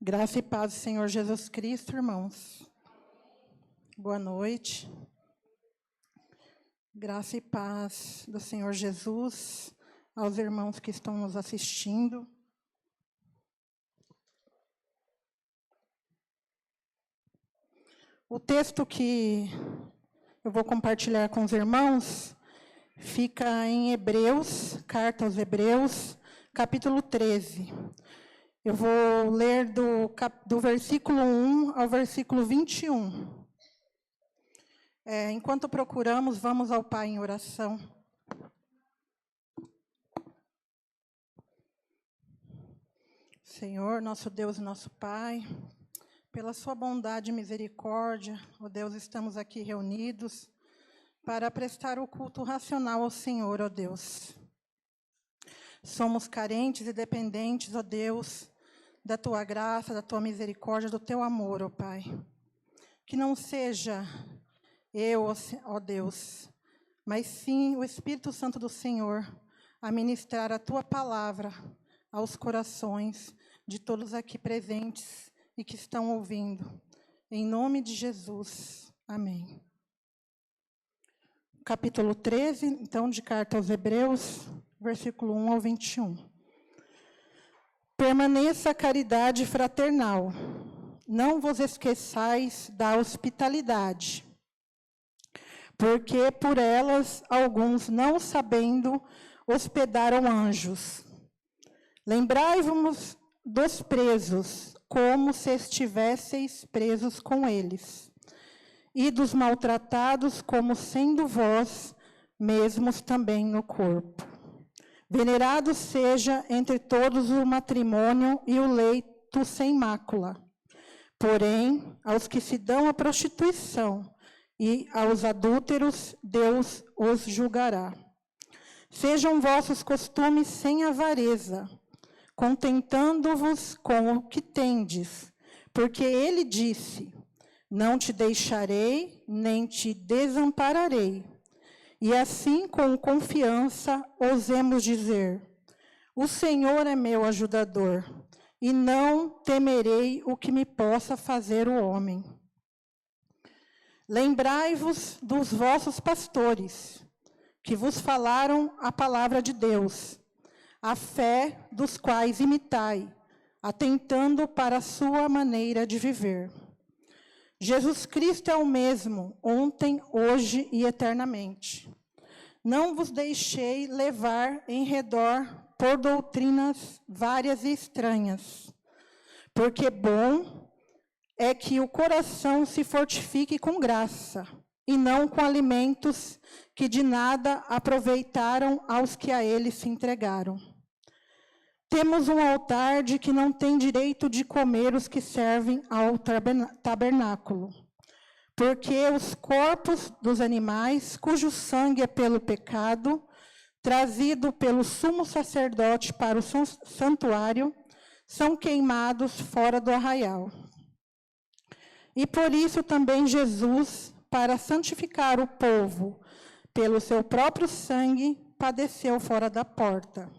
Graça e paz do Senhor Jesus Cristo, irmãos. Boa noite. Graça e paz do Senhor Jesus aos irmãos que estão nos assistindo. O texto que eu vou compartilhar com os irmãos fica em Hebreus, carta aos Hebreus, capítulo 13. Eu vou ler do versículo 1 ao versículo 21. Enquanto procuramos, vamos ao Pai em oração. Senhor, nosso Deus e nosso Pai, pela sua bondade e misericórdia, ó Deus, estamos aqui reunidos para prestar o culto racional ao Senhor, ó Deus. Somos carentes e dependentes, ó Deus, da tua graça, da tua misericórdia, do teu amor, ó Pai. Que não seja eu, ó Deus, mas sim o Espírito Santo do Senhor a ministrar a tua palavra aos corações de todos aqui presentes e que estão ouvindo. Em nome de Jesus. Amém. Capítulo 13, então, de carta aos Hebreus, versículo 1 ao 21. Permaneça a caridade fraternal. Não vos esqueçais da hospitalidade, porque por elas alguns, não sabendo, hospedaram anjos. Lembrai-vos dos presos, como se estivesseis presos com eles, e dos maltratados, como sendo vós mesmos também no corpo. Venerado seja entre todos o matrimônio e o leito sem mácula. Porém, aos que se dão à prostituição e aos adúlteros, Deus os julgará. Sejam vossos costumes sem avareza, contentando-vos com o que tendes, porque ele disse: não te deixarei, nem te desampararei. E assim, com confiança, ousemos dizer: o Senhor é meu ajudador, e não temerei o que me possa fazer o homem. Lembrai-vos dos vossos pastores, que vos falaram a palavra de Deus, a fé dos quais imitai, atentando para a sua maneira de viver. Jesus Cristo é o mesmo, ontem, hoje e eternamente. Não vos deixei levar em redor por doutrinas várias e estranhas, porque bom é que o coração se fortifique com graça, e não com alimentos que de nada aproveitaram aos que a ele se entregaram. Temos um altar de que não tem direito de comer os que servem ao tabernáculo, porque os corpos dos animais, cujo sangue é pelo pecado, trazido pelo sumo sacerdote para o santuário, são queimados fora do arraial. E por isso também Jesus, para santificar o povo, pelo seu próprio sangue, padeceu fora da porta.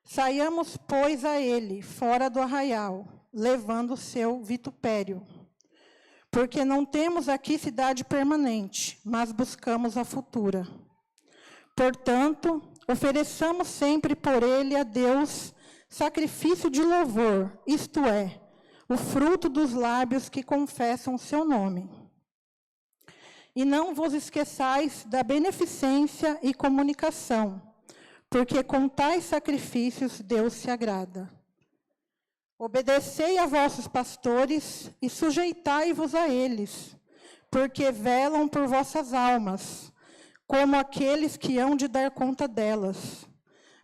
Saiamos, pois, a ele, fora do arraial, levando o seu vitupério. Porque não temos aqui cidade permanente, mas buscamos a futura. Portanto, ofereçamos sempre por ele a Deus sacrifício de louvor, isto é, o fruto dos lábios que confessam o seu nome. E não vos esqueçais da beneficência e comunicação, porque com tais sacrifícios Deus se agrada. Obedecei a vossos pastores e sujeitai-vos a eles, porque velam por vossas almas, como aqueles que hão de dar conta delas,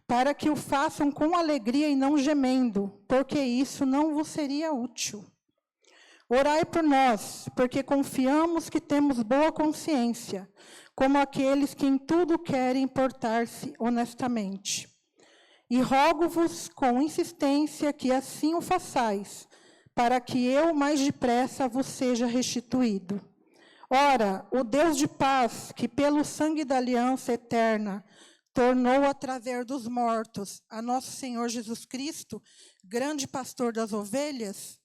para que o façam com alegria e não gemendo, porque isso não vos seria útil. Orai por nós, porque confiamos que temos boa consciência, como aqueles que em tudo querem portar-se honestamente. E rogo-vos com insistência que assim o façais, para que eu mais depressa vos seja restituído. Ora, o Deus de paz, que pelo sangue da aliança eterna tornou a trazer dos mortos a nosso Senhor Jesus Cristo, grande pastor das ovelhas,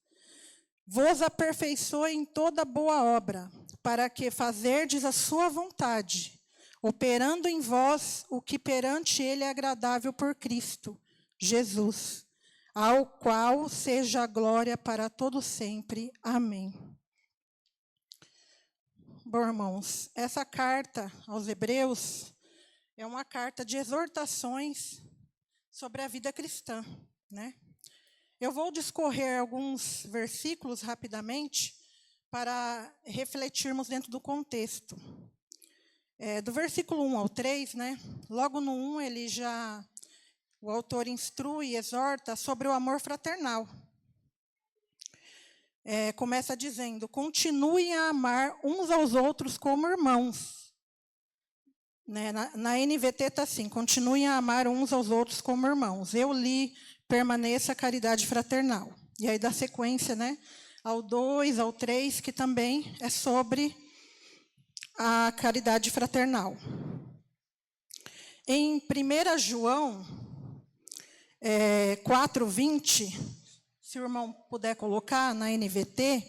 vos aperfeiçoe em toda boa obra, para que fazerdes a sua vontade, operando em vós o que perante ele é agradável por Cristo Jesus, ao qual seja a glória para todo sempre. Amém. Bom, irmãos, essa carta aos Hebreus é uma carta de exortações sobre a vida cristã, né? Eu vou discorrer alguns versículos rapidamente para refletirmos dentro do contexto. Do versículo 1 ao 3, né? Logo no 1, o autor instrui e exorta sobre o amor fraternal. Começa dizendo: continuem a amar uns aos outros como irmãos. Né? Na NVT está assim: continuem a amar uns aos outros como irmãos. Eu li: permaneça a caridade fraternal. E aí dá sequência, né, ao 2, ao 3, que também é sobre a caridade fraternal. Em 1 João 4:20, se o irmão puder colocar na NVT,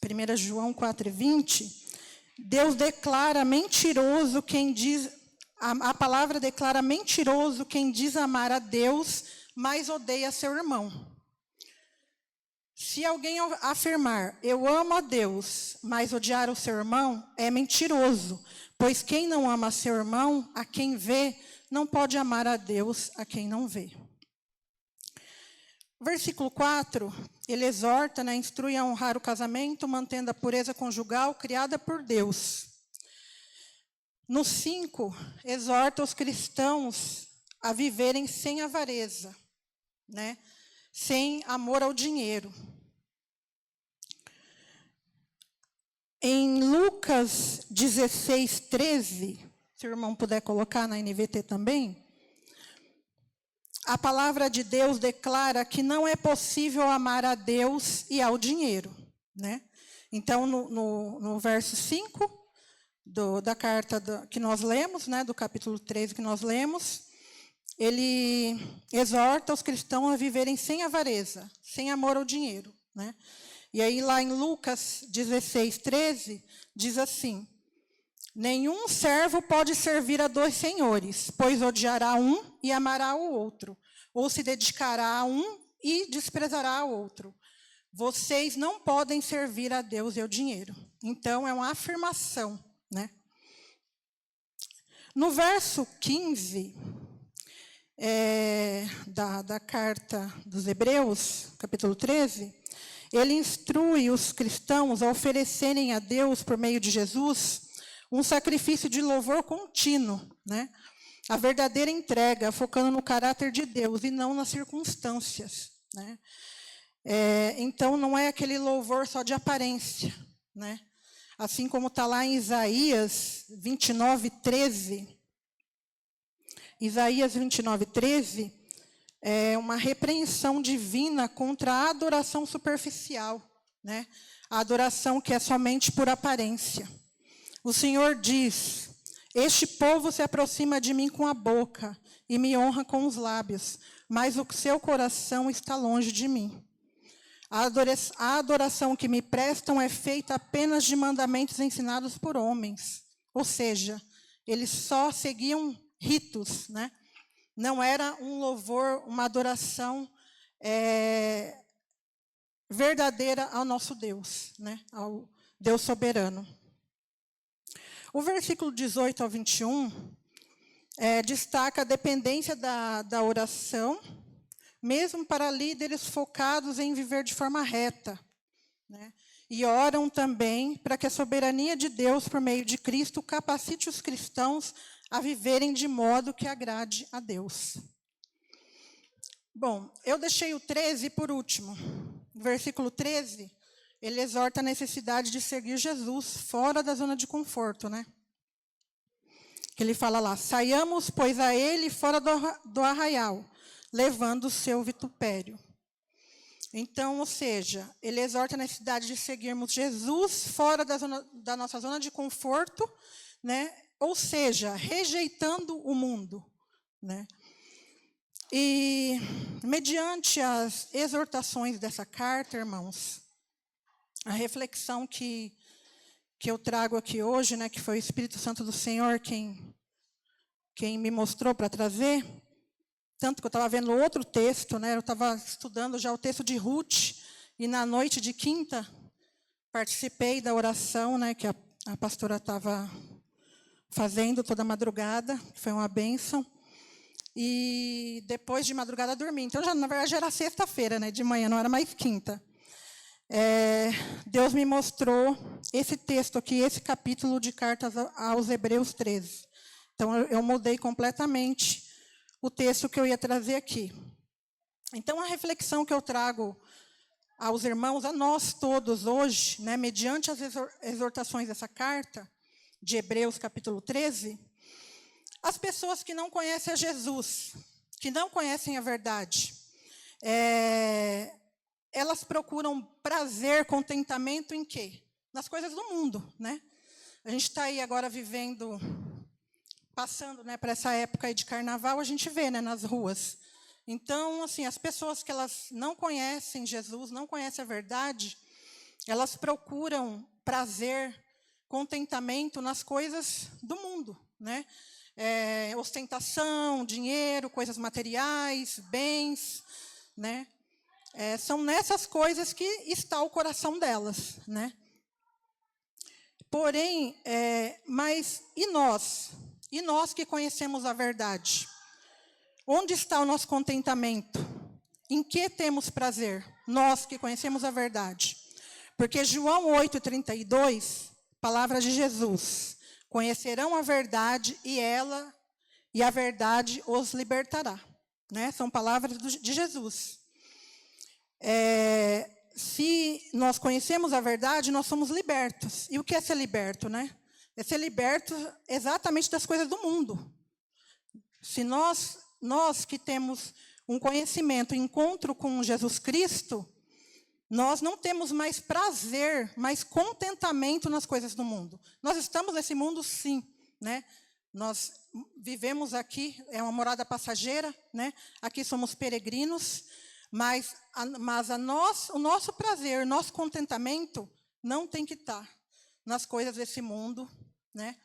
1 João 4:20, Deus declara mentiroso quem diz, a palavra declara mentiroso quem diz amar a Deus, mas odeia seu irmão. Se alguém afirmar, eu amo a Deus, mas odiar o seu irmão, é mentiroso, pois quem não ama seu irmão, a quem vê, não pode amar a Deus, a quem não vê. Versículo 4, ele exorta, né, instrui a honrar o casamento, mantendo a pureza conjugal criada por Deus. No 5, exorta os cristãos a viverem sem avareza, né, sem amor ao dinheiro. Em Lucas 16:13, se o irmão puder colocar na NVT também, a palavra de Deus declara que não é possível amar a Deus e ao dinheiro, né? Então, no verso 5 da carta que nós lemos, né, do capítulo 13 que nós lemos, ele exorta os cristãos a viverem sem avareza, sem amor ao dinheiro, né? E aí, lá em Lucas 16:13, diz assim: nenhum servo pode servir a dois senhores, pois odiará um e amará o outro, ou se dedicará a um e desprezará o outro. Vocês não podem servir a Deus e ao dinheiro. Então, é uma afirmação, né? No verso 15 da carta dos Hebreus, capítulo 13, ele instrui os cristãos a oferecerem a Deus, por meio de Jesus, um sacrifício de louvor contínuo, né? A verdadeira entrega, focando no caráter de Deus e não nas circunstâncias, né? Então, não é aquele louvor só de aparência, né? Assim como está lá em Isaías 29:13. Isaías 29:13 é uma repreensão divina contra a adoração superficial, né? A adoração que é somente por aparência. O Senhor diz: este povo se aproxima de mim com a boca e me honra com os lábios, mas o seu coração está longe de mim. A adoração que me prestam é feita apenas de mandamentos ensinados por homens. Ou seja, eles só seguiam ritos, né? Não era um louvor, uma adoração verdadeira ao nosso Deus, né? Ao Deus soberano. O versículo 18 ao 21 destaca a dependência da oração, mesmo para líderes focados em viver de forma reta, né? E oram também para que a soberania de Deus, por meio de Cristo, capacite os cristãos a viverem de modo que agrade a Deus. Bom, eu deixei o 13 por último. No versículo 13, ele exorta a necessidade de seguir Jesus fora da zona de conforto, né? Que ele fala lá: saiamos, pois, a ele fora do arraial, levando o seu vitupério. Então, ou seja, ele exorta a necessidade de seguirmos Jesus fora da nossa zona de conforto, né? Ou seja, rejeitando o mundo, né? E, mediante as exortações dessa carta, irmãos, a reflexão que eu trago aqui hoje, né, que foi o Espírito Santo do Senhor quem me mostrou para trazer, tanto que eu estava vendo outro texto, né, eu estava estudando já o texto de Ruth, e na noite de quinta, participei da oração, né, que a pastora estava fazendo toda madrugada, que foi uma bênção, e depois de madrugada dormi. Então, na verdade, já era sexta-feira, né, de manhã, não era mais quinta. Deus me mostrou esse texto aqui, esse capítulo de cartas aos Hebreus 13. Então, eu mudei completamente o texto que eu ia trazer aqui. Então, a reflexão que eu trago aos irmãos, a nós todos hoje, né, mediante as exortações dessa carta, de Hebreus, capítulo 13, as pessoas que não conhecem a Jesus, que não conhecem a verdade, elas procuram prazer, contentamento em quê? Nas coisas do mundo, né? A gente está aí agora vivendo, passando, né, para essa época aí de carnaval, a gente vê, né, nas ruas. Então, assim, as pessoas que elas não conhecem Jesus, não conhecem a verdade, elas procuram prazer, contentamento nas coisas do mundo, né? Ostentação, dinheiro, coisas materiais, bens, né? São nessas coisas que está o coração delas, né? Porém, mas e nós? E nós que conhecemos a verdade? Onde está o nosso contentamento? Em que temos prazer? Nós que conhecemos a verdade. Porque João 8:32, palavra de Jesus, conhecerão a verdade e a verdade os libertará. Né? São palavras de Jesus. Se nós conhecemos a verdade, nós somos libertos. E o que é ser liberto, né? É ser liberto exatamente das coisas do mundo. Se nós que temos um conhecimento, encontro com Jesus Cristo, nós não temos mais prazer, mais contentamento nas coisas do mundo. Nós estamos nesse mundo, sim, né? Nós vivemos aqui, é uma morada passageira, né? Aqui somos peregrinos, mas o nosso prazer, nosso contentamento não tem que estar nas coisas desse mundo, né?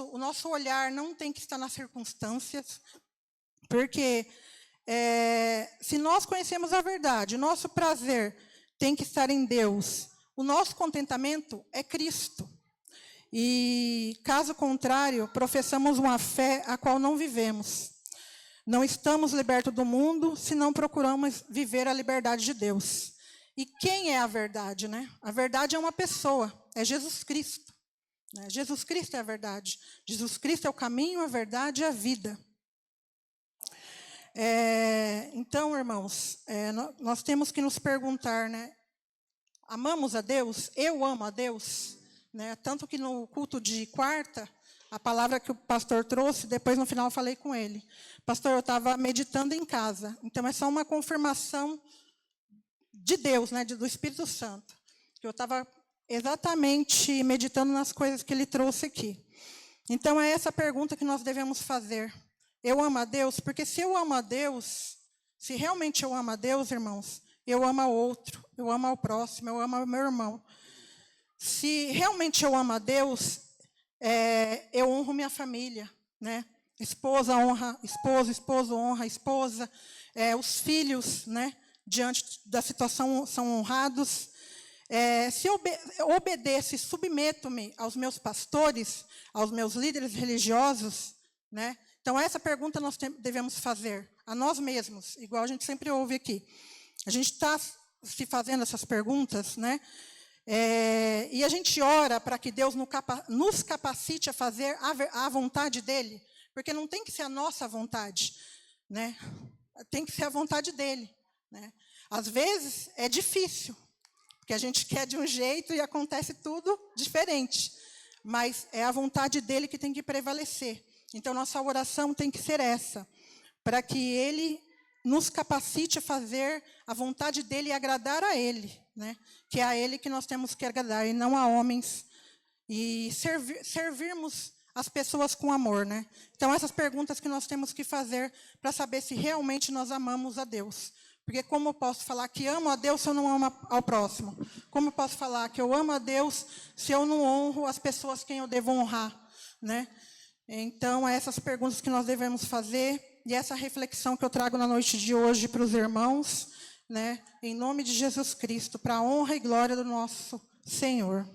O nosso olhar não tem que estar nas circunstâncias, porque se nós conhecemos a verdade, o nosso prazer tem que estar em Deus, o nosso contentamento é Cristo. E, caso contrário, professamos uma fé a qual não vivemos. Não estamos libertos do mundo se não procuramos viver a liberdade de Deus. E quem é a verdade, né? A verdade é uma pessoa, é Jesus Cristo. Né? Jesus Cristo é a verdade. Jesus Cristo é o caminho, a verdade e a vida. Então, irmãos, nós temos que nos perguntar, né? Amamos a Deus? Eu amo a Deus? Né? Tanto que no culto de quarta, a palavra que o pastor trouxe, depois no final eu falei com ele. Pastor, eu estava meditando em casa. Então, é só uma confirmação de Deus, né? Do Espírito Santo. Eu estava exatamente meditando nas coisas que ele trouxe aqui. Então, é essa pergunta que nós devemos fazer. Eu amo a Deus? Porque se eu amo a Deus, se realmente eu amo a Deus, irmãos, eu amo ao outro, eu amo ao próximo, eu amo ao meu irmão. Se realmente eu amo a Deus, eu honro minha família, né? Esposa honra esposo, esposo honra esposa, os filhos, né? Diante da situação são honrados. Se eu obedeço e submeto-me aos meus pastores, aos meus líderes religiosos, né? Então, essa pergunta nós devemos fazer a nós mesmos, igual a gente sempre ouve aqui. A gente está se fazendo essas perguntas, né? E a gente ora para que Deus nos capacite a fazer a vontade dEle, porque não tem que ser a nossa vontade, né? Tem que ser a vontade dEle. Né? Às vezes, é difícil, porque a gente quer de um jeito e acontece tudo diferente, mas é a vontade dEle que tem que prevalecer. Então, nossa oração tem que ser essa, para que Ele nos capacite a fazer a vontade dele e agradar a ele, né? Que é a ele que nós temos que agradar, e não a homens, e servirmos as pessoas com amor, né? Então, essas perguntas que nós temos que fazer para saber se realmente nós amamos a Deus. Porque como eu posso falar que amo a Deus se eu não amo ao próximo? Como eu posso falar que eu amo a Deus se eu não honro as pessoas quem eu devo honrar, né? Então, essas perguntas que nós devemos fazer, e essa reflexão que eu trago na noite de hoje para os irmãos, né, em nome de Jesus Cristo, para a honra e glória do nosso Senhor.